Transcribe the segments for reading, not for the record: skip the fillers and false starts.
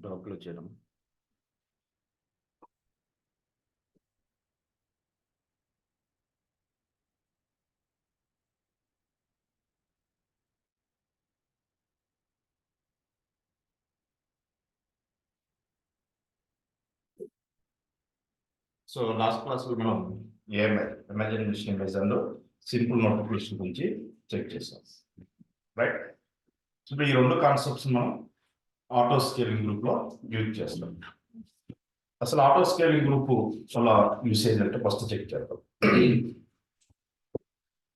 డ్రాప్లో చేయడం. So last క్లాస్లో మనం emergency machine image and simple notification గురించి చెక్ చేసాం, రైట్? సో ఈ రెండు కాన్సెప్ట్స్ మనం ఆటో స్కేలింగ్ గ్రూప్లో యూజ్ చేస్తాం. అసలు ఆటో స్కేలింగ్ గ్రూప్ చాలా యూసేజ్ అంటే ఫస్ట్ చెక్ చేద్దాం.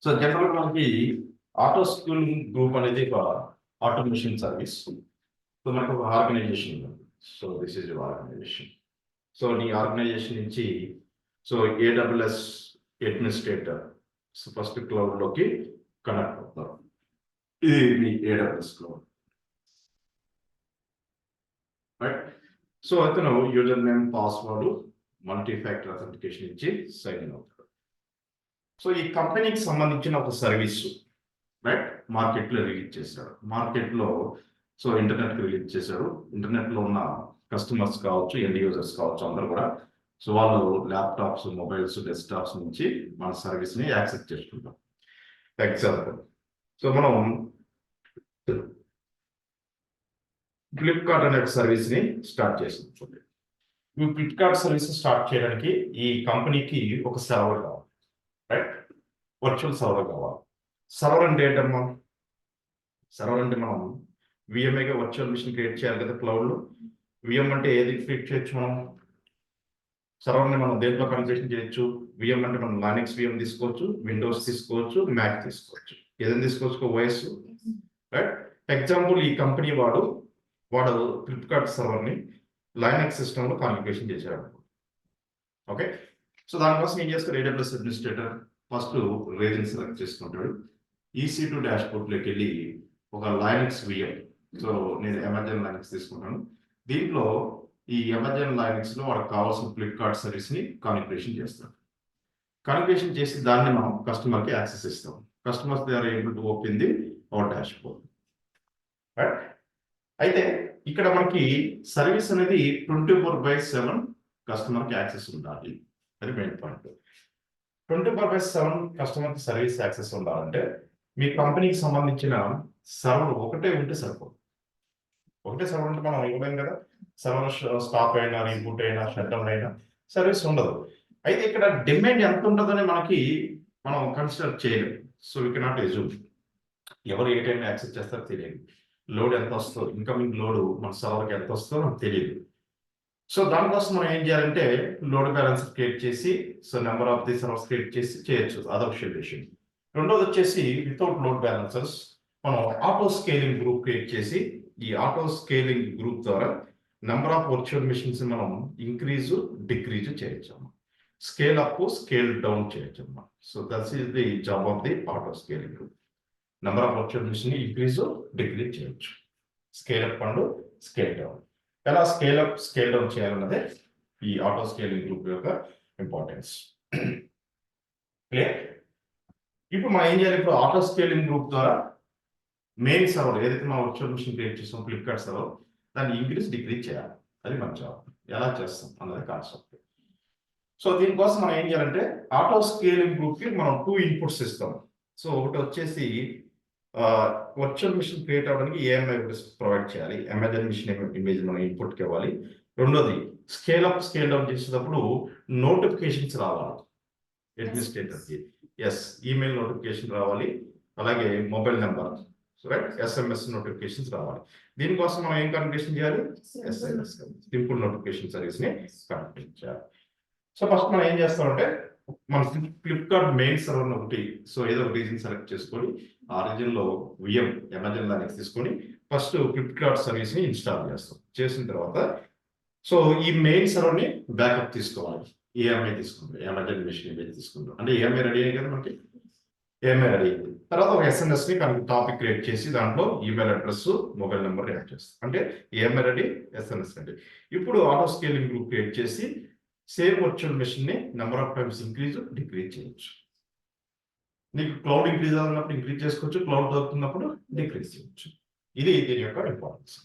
సో జనరల్గా మనకి ఆటో స్కేలింగ్ గ్రూప్ అనేది ఒక ఆటోమేషన్ సర్వీస్. సో మనకు ఒక ఆర్గనైజేషన్ ఉంది. So this is your organisation. So నీ ఆర్గనైజేషన్ నుంచి సో ఏడబ్ల్యూఎస్ అడ్మినిస్ట్రేటర్ ఫస్ట్ క్లౌడ్లోకి కనెక్ట్ అవుతారు. ఇది మీ ఏడబ్ల్యూఎస్ క్లౌడ్, రైట్? సో అతను user name, password, multi factor authentication ఇచ్చి సైన్ ఇన్ అవుతాడు. సో ఈ కంపెనీకి సంబంధించిన ఒక సర్వీస్, రైట్, మార్కెట్లో రిలీజ్ చేశాడు. మార్కెట్లో సో ఇంటర్నెట్కి రిలీజ్ చేశాడు. ఇంటర్నెట్లో ఉన్న కస్టమర్స్ కావచ్చు, ఎండ్ యూజర్స్ కావచ్చు, అందరూ కూడా సో వాళ్ళు ల్యాప్టాప్స్, మొబైల్స్, డెస్క్టాప్స్ నుంచి మన సర్వీస్ని యాక్సెస్ చేసుకుంటాం. ఎగ్జాంపుల్, సో మనం ఫ్లిప్కార్ట్ అనే ఒక సర్వీస్ని స్టార్ట్ చేసాం. ఈ ఫ్లిప్కార్ట్ సర్వీస్ స్టార్ట్ చేయడానికి ఈ కంపెనీకి ఒక సర్వర్ కావాలి, రైట్? వర్చువల్ సర్వర్ కావాలి. సర్వర్ అంటే ఏంటమ్మా? సర్వర్ అంటే మనం విఎంఏగా వర్చువల్ మిషన్ క్రియేట్ చేయాలి కదా క్లౌడ్లో. విఎం అంటే ఏది క్రియేట్ చేయొచ్చు మనం? సర్వర్ని మనం దేంట్లో కన్ఫిగరేషన్ చేయొచ్చు? విఎం అంటే మనం లైనక్స్ విఎం తీసుకోవచ్చు, విండోస్ తీసుకోవచ్చు, మ్యాక్ తీసుకోవచ్చు. ఏదైనా తీసుకోవచ్చు, ఓఎస్, రైట్? ఎగ్జాంపుల్, ఈ కంపెనీ వాడు ఫ్లిప్కార్ట్ సర్వర్ని లైనక్స్ సిస్టంలో కాన్ఫిగరేషన్ చేశాడు. ఓకే, సో దానికోసం ఏం చేస్తారు? AWS administrator first reason select చేసుకుంటాడు. EC2 డాష్బోర్డ్లోకి వెళ్ళి ఒక లైనక్స్ విఎం, సో నేను అమెజాన్ లైనక్స్ తీసుకుంటాను. దీంట్లో ఈ అమెజాన్ లైనక్స్లో వాడికి కావాల్సిన ఫ్లిప్కార్ట్ సర్వీస్ని కాన్ఫిగరేషన్ చేస్తాం. కాన్ఫిగరేషన్ చేసి దాన్ని మనం కస్టమర్కి యాక్సెస్ ఇస్తాం. Customers they are able to open the our dashboard, right? అయితే ఇక్కడ మనకి సర్వీస్ అనేది 24/7 కస్టమర్కి యాక్సెస్ ఉండాలి. అది మెయిన్ పాయింట్. 24/7 కస్టమర్కి సర్వీస్ యాక్సెస్ ఉండాలంటే మీ కంపెనీకి సంబంధించిన సర్వర్ ఒకటే ఉంటే సరిపోదు. ఒకటే సర్వర్ ఉంటే మనం ఇవ్వలేం కదా. సర్వర్ స్టాప్ అయినా, రీబూట్ అయినా, షట్ డౌన్ అయినా సర్వీస్ ఉండదు. అయితే ఇక్కడ డిమాండ్ ఎంత ఉంటుందని మనం కన్సిడర్ చేయలేము. So we cannot assume. ఎవరు ఏ టైంలో యాక్సెస్ చేస్తారో తెలియదు. లోడ్ ఎంత వస్తుందో, ఇన్కమింగ్ లోడ్ మన సర్వర్కి ఎంత వస్తుందో మనకు తెలియదు. సో దానికోసం మనం ఏం చేయాలంటే లోడ్ బ్యాలెన్స్ క్రియేట్ చేసి, so number of the servers create చేసి చేయొచ్చు. అదొక సొల్యూషన్. రెండోది వచ్చేసి వితౌట్ లోడ్ బ్యాలెన్సెస్ మనం ఆటో స్కేలింగ్ గ్రూప్ క్రియేట్ చేసి, ఈ ఆటో స్కేలింగ్ గ్రూప్ ద్వారా నెంబర్ ఆఫ్ వర్చువల్ మిషన్స్ మనం ఇంక్రీజ్, డిక్రీజ్ చేయొచ్చు. స్కేల్ అప్, స్కేల్ డౌన్ చేయొచ్చు అన్నమాట. So that's is the job of the auto scaling group. Number of virtual machine increase, decrease చేయొచ్చు. Scale up and scale down. ఎలా scale up, scale down చేయాలన్నదే ఈ auto scaling group యొక్క importance. Clear? ఇప్పుడు మనం ఏం చేయాలి? ఇప్పుడు ఆటో స్కేలింగ్ గ్రూప్ ద్వారా మెయిన్ సర్వర్ ఏదైతే మనం వర్చువల్ మిషన్ క్రియేట్ చేస్తాం, ఫ్లిప్కార్ట్ సర్వర్, దాన్ని ఇంక్రీజ్, డిక్రీజ్ చేయాలి. అది మన జాబ్. ఎలా చేస్తాం అన్నది కాన్సెప్ట్. సో దీనికోసం మనం ఏం చేయాలంటే ఆటో స్కేలింగ్ గ్రూప్కి మనం 2 ఇన్పుట్స్ ఇస్తాం. సో ఒకటి వచ్చేసి వర్చువల్ మిషన్ క్రియేట్ అవ్వడానికి ఏఎంఐ ప్రొవైడ్ చేయాలి. అమెజాన్ మిషన్ ఇమేజ్ మనం ఇన్పుట్కి ఇవ్వాలి. రెండోది స్కేల్ అప్, స్కేల్ డౌన్ చేసేటప్పుడు నోటిఫికేషన్స్ రావాలి అడ్మినిస్ట్రేటర్కి. ఎస్, ఈమెయిల్ నోటిఫికేషన్ రావాలి, అలాగే mobile number, right, SMS notifications రావాలి. దీనికోసం మనం ఏం కన్ఫిగరేషన్ చేయాలి? SMS, సింపుల్ నోటిఫికేషన్ సర్వీస్ని కన్ఫిగరేషన్ చేయాలి. సో ఫస్ట్ మనం ఏం చేస్తామంటే మన ఫ్లిప్కార్ట్ మెయిన్ సర్వర్ ఒకటి, సో ఏదో ఒక రీజన్ సెలెక్ట్ చేసుకొని ఆ రీజన్లో విఎం అమెజాన్ లైనక్స్ తీసుకొని ఫస్ట్ ఫ్లిప్కార్ట్ సర్వీస్ని ఇన్స్టాల్ చేస్తాం. చేసిన తర్వాత సో ఈ మెయిన్ సర్వర్ని బ్యాకప్ తీసుకోవాలి. ఏఎంఐ తీసుకుంటాం, అమెజాన్ మిషన్ ఇమేజ్ తీసుకుంటాం. అంటే ఏఎంఐ రెడీ అయ్యి కదా మనకి. ఏఎంఐ రెడీ అయింది తర్వాత ఒక ఎస్ఎన్ఎస్ని టాపిక్ క్రియేట్ చేసి దాంట్లో email address, mobile number add చేస్తాం. అంటే ఏఎంఐ రెడీ, ఎస్ఎన్ఎస్ రెడీ. ఇప్పుడు ఆటో స్కేలింగ్ గ్రూప్ క్రియేట్ చేసి సేమ్ వర్చువల్ మెషిన్ని number of times increase, decrease చేయొచ్చు. నీకు క్లౌడ్ ఇంక్రీజ్ అవుతున్నప్పుడు ఇంక్రీజ్ చేసుకోవచ్చు, క్లౌడ్ తగ్గుతున్నప్పుడు డిక్రీజ్ చేయొచ్చు. ఇది దీని యొక్క ఇంపార్టెన్స్.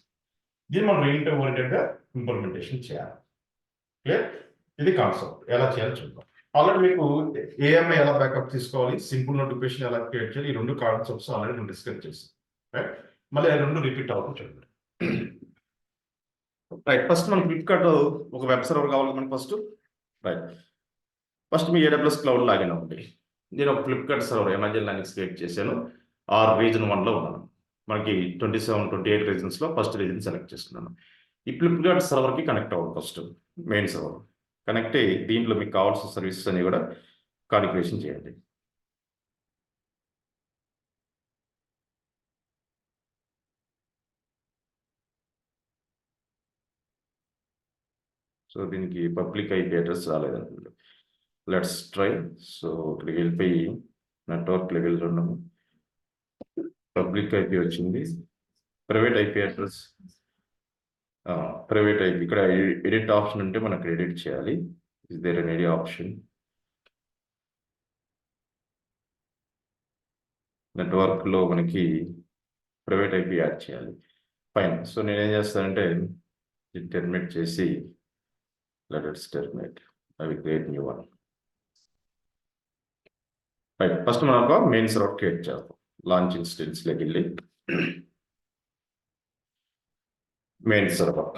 దీన్ని మనం రియల్ టైం ఓరియంటెడ్గా ఇంప్లిమెంటేషన్ చేయాలి. క్లియర్? ఇది కాన్సెప్ట్. ఎలా చేయాలో చూద్దాం. ఆల్రెడీ మీకు ఏఎంఐ ఎలా బ్యాకప్ తీసుకోవాలి, సింపుల్ నోటిఫికేషన్ ఎలా క్రియేట్ చేయాలి, ఈ 2 కాన్సెప్ట్స్ ఆల్రెడీ మనం డిస్కస్ చేసాం. రైట్? మళ్ళీ ఆ 2 రిపీట్ అవ్వడం చూడండి. రైట్, ఫస్ట్ మనం ఫ్లిప్కార్ట్ ఒక వెబ్ సర్వర్ కావాలి మనకి ఫస్ట్. రైట్, ఫస్ట్ మీ AWS క్లౌడ్ లాగిన్ అవ్వండి. నేను ఒక ఫ్లిప్కార్ట్ సర్వర్ ఎమర్జెన్ లైనక్స్ క్రియేట్ చేశాను. రీజన్ 1లో ఉన్నాను. మనకి 27, 28 రీజన్స్లో ఫస్ట్ రీజన్ సెలెక్ట్ చేసుకున్నాను. ఈ ఫ్లిప్కార్ట్ సర్వర్కి కనెక్ట్ అవ్వండి ఫస్ట్, మెయిన్ సర్వర్ కనెక్ట్ అయ్యి దీంట్లో మీకు కావాల్సిన సర్వీసెస్ అని కూడా కాలిక్యులేషన్ చేయండి. సో దీనికి పబ్లిక్ ఐపీ అడ్రస్ రాలేదనుకుంటా. Let's try. సో ఇక్కడికి వెళ్ళిపోయి నెట్వర్క్ లెవెల్లో ఉన్నాము. పబ్లిక్ ఐపీ వచ్చింది. Private IP address, private IP ఇక్కడ ఎడిట్ ఆప్షన్ ఉంటే మనకు ఎడిట్ చేయాలి. Is there an edit option? నెట్వర్క్లో మనకి ప్రైవేట్ ఐపీ యాడ్ చేయాలి. ఫైన్. సో నేనేం చేస్తానంటే టెర్మినేట్ చేసి let's terminate, I will create new one. Right, first మనం ఒక మెయిన్ సర్వర్ క్రియేట్ చేద్దాం. లాంచ్ ఇన్స్టెన్స్లోకి వెళ్ళి main server,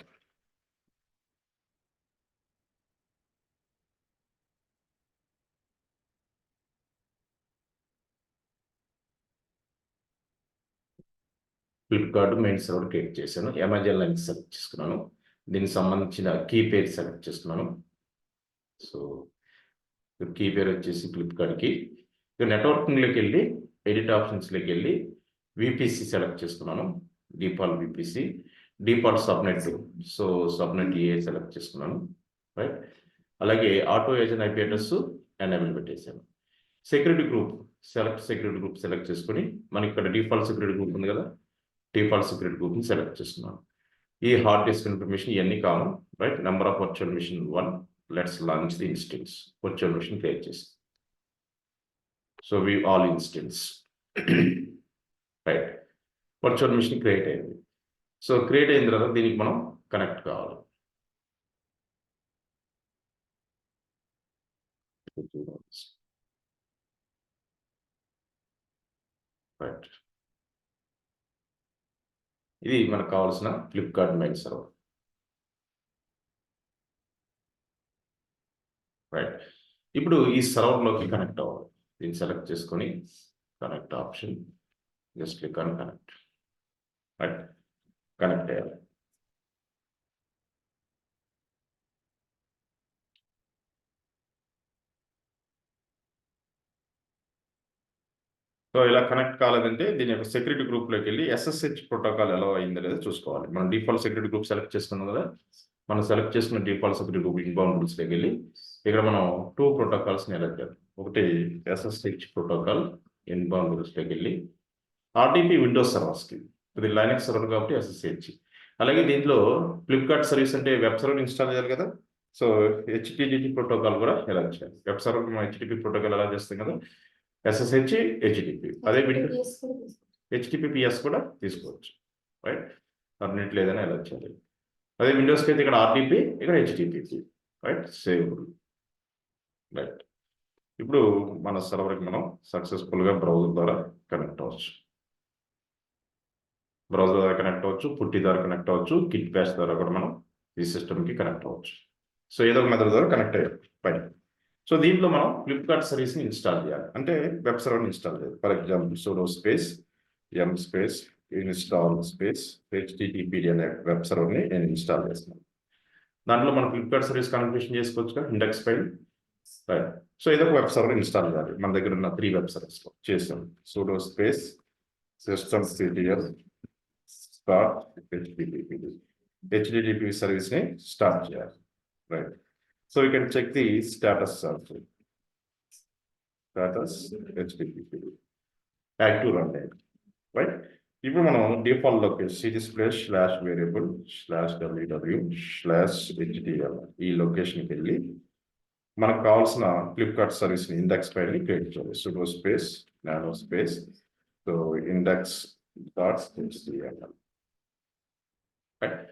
Flipkart main server create చేశాను. అమెజాన్ లైన్ సెలెక్ట్ చేసుకున్నాను. దీనికి సంబంధించిన కీ పేరు సెలెక్ట్ చేసుకున్నాను. సో కీ పేరు వచ్చేసి ఫ్లిప్కార్ట్కి. నెట్వర్కింగ్లోకి వెళ్ళి ఎడిట్ ఆప్షన్స్లోకి వెళ్ళి విపిసి సెలెక్ట్ చేసుకున్నాను. Default VPC, default subnet. So subnet A select చేసుకున్నాను. రైట్, అలాగే auto agent IP address enable పెట్టేశాను. Security group, security group select చేసుకుని మనకి ఇక్కడ డిఫాల్ట్ సెక్యూరిటీ గ్రూప్ ఉంది కదా, డిఫాల్ట్ సెక్యూరిటీ గ్రూప్ని సెలెక్ట్ చేస్తున్నాను. ఈ హార్డ్ డిస్క్ ఇన్ఫర్మేషన్ ఇవన్నీ common. Right, number of virtual machine 1. Let's launch the instance. Virtual machine create చేసి, so we all instance. Right, virtual machine create అయింది. సో క్రియేట్ అయిన తర్వాత దీనికి మనం కనెక్ట్ కావాలి. రైట్, ఇది మనకు కావాల్సిన ఫ్లిప్కార్ట్ మెయిల్ సర్వర్. రైట్, ఇప్పుడు ఈ సర్వర్లోకి కనెక్ట్ అవ్వాలి. దీన్ని సెలెక్ట్ చేసుకొని connect option, just click on connect. Right, connect అయ్యాలి. సో ఇలా కనెక్ట్ కాలేదంటే దీని యొక్క సెక్యూరిటీ గ్రూప్లోకి వెళ్ళి SSH ప్రోటోకాల్ ఎలా అయిందో లేదో చూసుకోవాలి. మనం డిఫాల్ట్ సెక్యూరిటీ గ్రూప్ సెలెక్ట్ చేసుకున్నాం కదా, మనం సెలెక్ట్ చేసుకున్న డిఫాల్ట్ సెక్యూరిటీ గ్రూప్ ఇన్బౌండ్ రూల్స్లోకి వెళ్ళి ఇక్కడ మనం 2 ప్రోటోకాల్స్ని ఎలెక్ట్ చేద్దాం. ఒకటి SSH ప్రోటోకాల్ ఇన్బౌండ్ రూల్స్లోకి వెళ్ళి, RDP విండోస్ సర్వర్స్కి, ఇది లైనక్స్ సర్వర్ కాబట్టి SSH. అలాగే దీంట్లో ఫ్లిప్కార్ట్ సర్వీస్ అంటే వెబ్ సర్వర్ ఇన్స్టాల్ చేయాలి కదా, సో HTTP ప్రోటోకాల్ కూడా ఎలెక్ట్ చేయాలి. వెబ్ సర్వర్ మనం HTTP ప్రోటోకాల్ ఎలా చేస్తాం కదా, SSH HTTP. అదే HTTPS కూడా తీసుకోవచ్చు. రైట్, అన్నింటిలో ఏదైనా ఎలా చేయాలి. అదే విండోస్కి అయితే ఇక్కడ RDP, ఇక్కడ HTTP. Right, save. రైట్, ఇప్పుడు మన సర్వర్కి మనం సక్సెస్ఫుల్గా బ్రౌజర్ ద్వారా కనెక్ట్ అవ్వచ్చు. బ్రౌజర్ ద్వారా కనెక్ట్ అవ్వచ్చు, పుట్టి ద్వారా కనెక్ట్ అవ్వచ్చు, కిట్ బ్యాష్ ద్వారా కూడా మనం ఈ సిస్టమ్కి కనెక్ట్ అవ్వచ్చు. సో ఏదో ఒక మెథడ్ ద్వారా కనెక్ట్ అయ్యారు. పైన సో దీంట్లో మనం ఫ్లిప్కార్ట్ సర్వీస్ని ఇన్స్టాల్ చేయాలి. అంటే వెబ్ సర్వర్ని ఇన్స్టాల్ చేయాలి. For example sudo space m space install space HTTP అనే వెబ్ సర్వర్ని నేను ఇన్స్టాల్ చేస్తున్నాను. దాంట్లో మనం ఫ్లిప్కార్ట్ సర్వీస్ కనెక్షన్ చేసుకోవచ్చు కదా, ఇండెక్స్ ఫైల్. రైట్, సో ఏదో ఒక వెబ్ సర్వర్ ఇన్స్టాల్ చేయాలి. మన దగ్గర ఉన్న 3 వెబ్ సర్వర్స్లో చేస్తాం. sudo space systemctl start HTTP సర్వీస్ని స్టార్ట్ చేయాలి. Right, so we can check the status also. Status HTTP active runtime. Right, ఇప్పుడు మనం డిఫాల్ట్ లొకేషన్ cd/variable/ww/html ఈ లొకేషన్కి వెళ్ళి మనకు కావాల్సిన ఫ్లిప్కార్ట్ సర్వీస్ని ఇండెక్స్ ఫైల్ని క్రియేట్ చేయాలి. sudo space nano space so index.html. Right.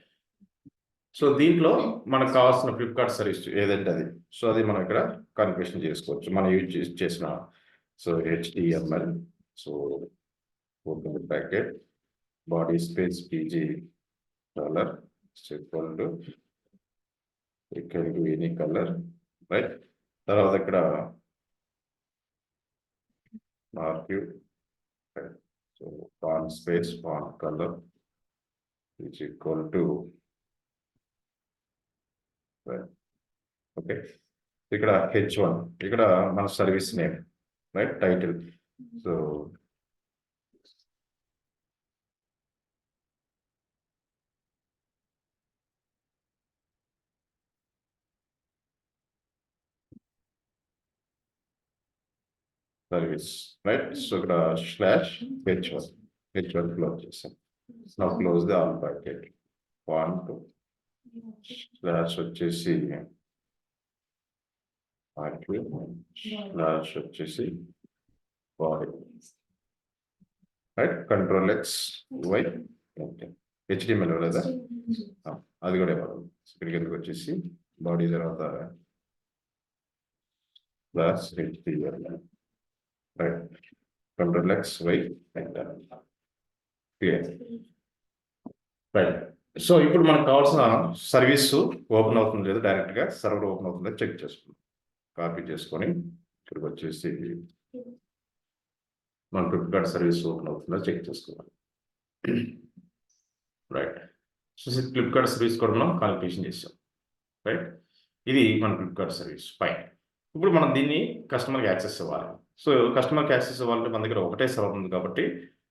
So దీంట్లో మనకు కావాల్సిన ఫ్లిప్కార్ట్ సర్వీస్ ఏదంటే అది, సో అది మనం ఇక్కడ కాన్ఫిగరేషన్ చేసుకోవచ్చు. మనం యూజ్ చేసిన so HTML, so open packet, body space PG colour equal to any colour, right. తర్వాత ఇక్కడ marquee, so font space font colour is equal to, okay. ఇక్కడ H1 ఇక్కడ మన service name, right, title. So service, right. So ఇక్కడ /H1 close చేసాం. నా close the all packet. Font slash వచ్చేసి slash వచ్చేసి body, right. Ctrl+X/Y, okay. HTML లేదా అది కూడా ఇవ్వాలి. ఇక్కడికి ఎందుకు వచ్చేసి బాడీ తర్వాత slash HTML, right. Ctrl+X/Y, right. So ఇప్పుడు మనకు కావాల్సిన సర్వీస్ ఓపెన్ అవుతుంది లేదు, డైరెక్ట్గా సర్వర్ ఓపెన్ అవుతుందో చెక్ చేసుకుందాం. కాపీ చేసుకొని ఇక్కడికి వచ్చేసి మన ఫ్లిప్కార్ట్ సర్వీస్ ఓపెన్ అవుతుందో చెక్ చేసుకోవాలి, రైట్. సో ఫ్లిప్కార్ట్ సర్వీస్ కూడా మనం కాన్ఫిగరేషన్ చేసాం, రైట్. ఇది మన ఫ్లిప్కార్ట్ సర్వీస్ ఫైన్. ఇప్పుడు మనం దీన్ని కస్టమర్కి యాక్సెస్ ఇవ్వాలి. సో కస్టమర్కి యాక్సెస్ ఇవ్వాలంటే మన దగ్గర ఒకటే సర్వర్ ఉంది కాబట్టి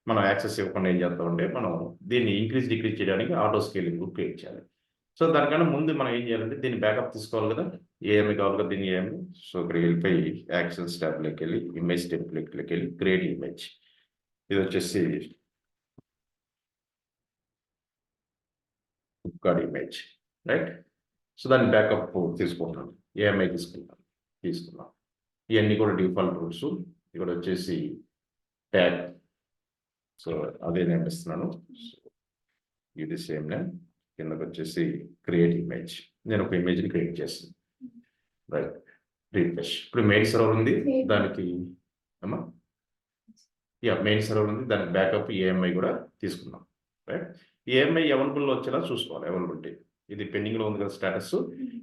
మనం యాక్సెస్ ఇవ్వకుండా ఏం చేస్తామంటే మనం దీన్ని ఇంక్రీజ్ డిక్రీజ్ చేయడానికి ఆటో స్కేలింగ్ గ్రూప్ క్రియేట్ చేయాలి. సో దానికన్నా ముందు మనం ఏం చేయాలంటే దీన్ని బ్యాకప్ తీసుకోవాలి కదా, ఏమి కావాలి కదా దీన్ని ఏమి. సో ఇక్కడ వెళ్ళిపోయి యాక్షన్స్ ట్యాబ్లోకి వెళ్ళి ఇమేజ్ టెంప్లెట్లోకి వెళ్ళి క్రియేట్ ఇమేజ్, ఇది వచ్చేసి ఫ్లిప్కార్ట్ ఇమేజ్, రైట్. సో దాన్ని బ్యాకప్ తీసుకుంటున్నాను, ఏఎంఐ తీసుకున్నాం. ఇవన్నీ కూడా డిఫాల్ట్ రూల్స్. ఇక్కడ వచ్చేసి ట్యాగ్, సో అదే నేమ్ ఇస్తున్నాను. ఇది సేమ్ నేమ్. కిందకి వచ్చేసి క్రియేట్ ఇమేజ్, నేను ఒక ఇమేజ్ని క్రియేట్ చేస్తాను, రైట్. రిఫ్రెష్. ఇప్పుడు మెయిన్ సర్వర్ ఉంది, దానికి మెయిన్ సర్వర్ ఉంది, దానికి బ్యాకప్ ఏఎంఐ కూడా తీసుకున్నాం, రైట్. ఏఎంఐ అవైలబుల్లో వచ్చేలా చూసుకోవాలి. అవైలబిలిటీ ఇది పెండింగ్లో ఉంది కదా status,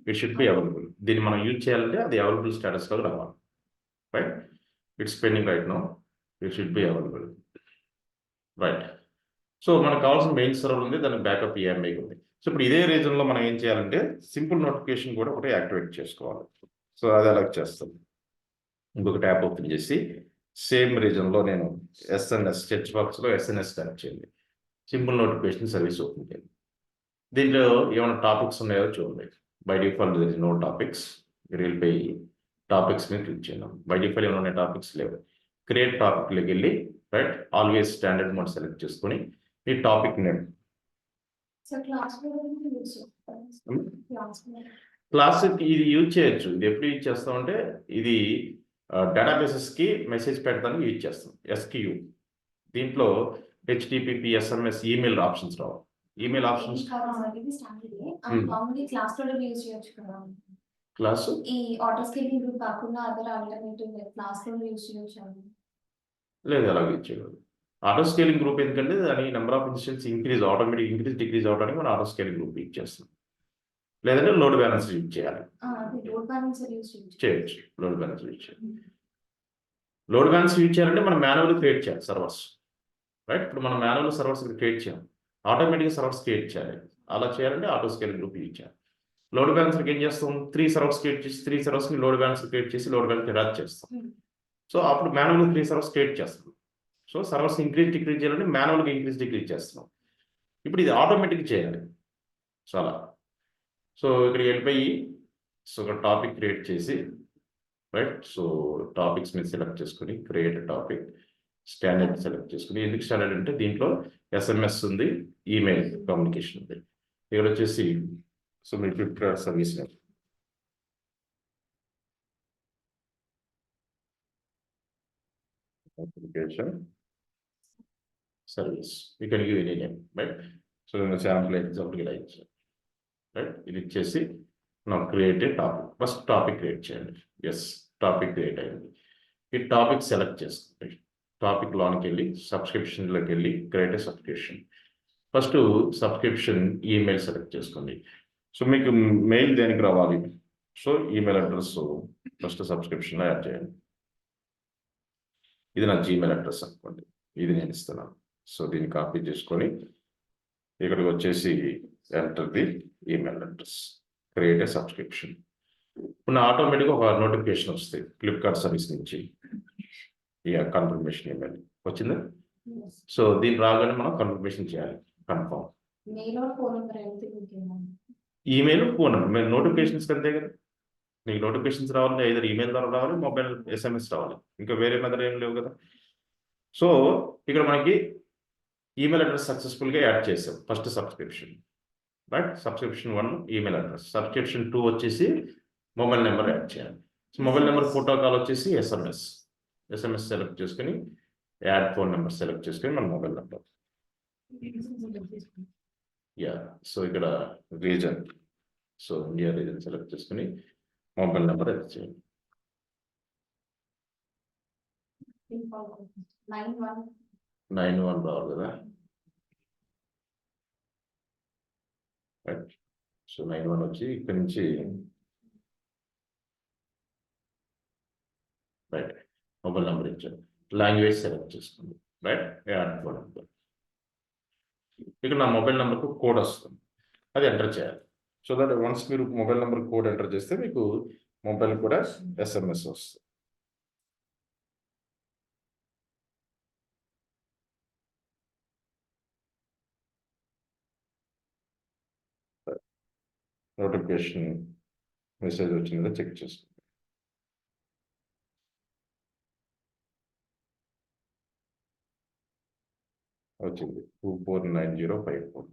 it should be available. దీన్ని మనం యూజ్ చేయాలంటే అది అవైలబుల్ స్టేటస్లో రావాలి, right. It's pending right no, it should be available, right. So మనకు కావాల్సిన మెయిన్ సర్వర్ ఉంది, దానికి బ్యాకప్ ఏఎంఐ ఉంది. సో ఇప్పుడు ఇదే రీజన్లో మనం ఏం చేయాలంటే సింపుల్ నోటిఫికేషన్ కూడా ఒకటి యాక్టివేట్ చేసుకోవాలి. సో అది ఎలా చేస్తాం, ఇంకొక ట్యాబ్ ఓపెన్ చేసి సేమ్ రీజన్లో నేను SMS సెర్చ్ బాక్స్లో SMS టైప్ చేయండి, సింపుల్ నోటిఫికేషన్ సర్వీస్ ఓపెన్ చేయండి. దీంట్లో ఏమైనా టాపిక్స్ ఉన్నాయో చూడండి. By default there is no topics. మీరు వెళ్ళిపోయి టాపిక్స్ మీద క్లిక్ చేద్దాం. బై డిఫాల్ట్ ఏమైనా ఉన్నాయి టాపిక్స్ లేవు. క్రియేట్ టాపిక్లోకి వెళ్ళి, right, always standard mode select చేసుకొని ఈ టాపిక్ నేమ్ క్లాసిక్ ఇది యూజ్ చేయొచ్చు. ఇది ఎప్పుడు యూజ్ చేస్తామంటే ఇది డేటాబేసెస్కి మెసేజ్ పెట్టడానికి యూజ్ చేస్తాం, SQL. దీంట్లో HTTP, SMS, ఈమెయిల్ ఆప్షన్స్ రావు. ఈమెయిల్ ఆప్షన్స్ క్లాస్ ఈ ఆటో స్కేలింగ్ గ్రూప్ కాకుండా అదర్ ఆల్టర్నేటివ్ క్లాస్ లో యూజ్ చేయొచ్చు లేదు, అలా యూజ్ చేయలేదు. ఆటో స్కేలింగ్ గ్రూప్ ఎందుకంటే దాని number of instance automatic increase decrease అవడానికి మనం ఆటో స్కేలింగ్ గ్రూప్ యూజ్ చేస్తాం. లేదంటే లోడ్ బ్యాలెన్స్ యూజ్ చేయాలి, చేయొచ్చు. లోడ్ బ్యాలెన్స్ యూజ్ చేయాలి. లోడ్ బ్యాలెన్స్ యూజ్ చేయాలంటే మనం మాన్యువల్ క్రియేట్ చేయాలి సర్వర్స్, రైట్. ఇప్పుడు మనం మాన్యువల్ సర్వర్స్ క్రియేట్ చేయాలి, ఆటోమేటిక్ సర్వర్స్ క్రియేట్ చేయాలి. అలా చేయాలంటే ఆటో స్కేలింగ్ గ్రూప్ యూజ్ చేయాలి. లోడ్ బ్యాలెన్స్కి ఏం చేస్తాం, 3 సర్వర్స్ క్రియేట్ చేసి 3 సర్వర్స్కి లోడ్ బ్యాలెన్స్ క్రియేట్ చేసి లోడ్ బ్యాలెన్స్ అటాచ్ చేస్తాం. సో అప్పుడు మాన్యువల్ 3 సర్వర్స్ క్రియేట్ చేస్తాం. సో సర్వర్స్ ఇంక్రీజ్ డిక్రీజ్ చేయాలంటే మాన్యువల్గా ఇంక్రీజ్ డిక్రీజ్ చేస్తున్నాం. ఇప్పుడు ఇది ఆటోమేటిక్ చేయాలి. సో అలా, సో ఇక్కడికి వెళ్ళిపోయి సో ఒక టాపిక్ క్రియేట్ చేసి, రైట్. సో టాపిక్స్ మీద సెలెక్ట్ చేసుకుని క్రియేట్ టాపిక్, స్టాండర్డ్ సెలెక్ట్ చేసుకుని. ఎందుకు స్టాండర్డ్ అంటే దీంట్లో SMS ఉంది, ఈమెయిల్ కమ్యూనికేషన్ ఉంది. ఇక్కడ వచ్చేసి so me Flipkart service name, application service, you can give any name, right. So sample example ఇలా ఇచ్చాను, రైట్. ఇది ఇచ్చేసి మనం create a topic, first topic create చేయండి. ఎస్, టాపిక్ క్రియేట్ అయింది. ఈ టాపిక్ సెలెక్ట్ చేసుకోండి. టాపిక్ లోనికి వెళ్ళి సబ్స్క్రిప్షన్లోకి వెళ్ళి create a subscription. First subscription email select చేసుకోండి. సో మీకు మెయిల్ దేనికి రావాలి, సో ఈమెయిల్ అడ్రస్ ఫస్ట్ సబ్స్క్రిప్షన్లో యాడ్ చేయండి. ఇది నా జీమెయిల్ అడ్రస్ అనుకోండి, ఇది నేను ఇస్తున్నాను. సో దీన్ని కాపీ చేసుకొని ఇక్కడికి వచ్చేసి enter the email address, create a subscription. ఇప్పుడు నా ఆటోమేటిక్గా ఒక నోటిఫికేషన్ వస్తుంది ఫ్లిప్కార్ట్ సర్వీస్ నుంచి, ఇక కన్ఫర్మేషన్ ఈమెయిల్ వచ్చిందా. సో దీన్ని రాగానే మనం కన్ఫర్మేషన్ చేయాలి, confirm. Email, phone number, notifications అంతే కదా. నీకు నోటిఫికేషన్స్ రావాలి, ఐదర్ ఈమెయిల్ ద్వారా రావాలి, మొబైల్ ఎస్ఎంఎస్ రావాలి, ఇంకా వేరే మెథడ్ ఏం లేవు కదా. సో ఇక్కడ మనకి ఈమెయిల్ అడ్రస్ సక్సెస్ఫుల్గా యాడ్ చేసాం first subscription, right. Subscription 1 email address, subscription 2 వచ్చేసి మొబైల్ నెంబర్ యాడ్ చేయాలి. So mobile number photo call వచ్చేసి ఎస్ఎంఎస్ సెలెక్ట్ చేసుకుని యాడ్ ఫోన్ నెంబర్ సెలెక్ట్ చేసుకుని మన మొబైల్ నెంబర్. యా, సో ఇక్కడ reason, so India reason select చేసుకుని mobile number add చేయండి. 91 రావాలి కదా, రైట్. సో 91 వచ్చి ఇక్కడ నుంచి రైట్ మొబైల్ నెంబర్ ఇచ్చాను. లాంగ్వేజ్ సెలెక్ట్ చేసుకోండి, రైట్. Add phone number. ఇక్కడ నా మొబైల్ నెంబర్కు కోడ్ వస్తుంది, అది ఎంటర్ చేయాలి. సో దట్ వన్స్ మీరు మొబైల్ నెంబర్ కోడ్ ఎంటర్ చేస్తే మీకు మొబైల్ కూడా ఎస్ఎంఎస్ వస్తుంది. నోటిఫికేషన్ మెసేజ్ వచ్చిందో చెక్ చేసుకోండి. వచ్చింది 249054.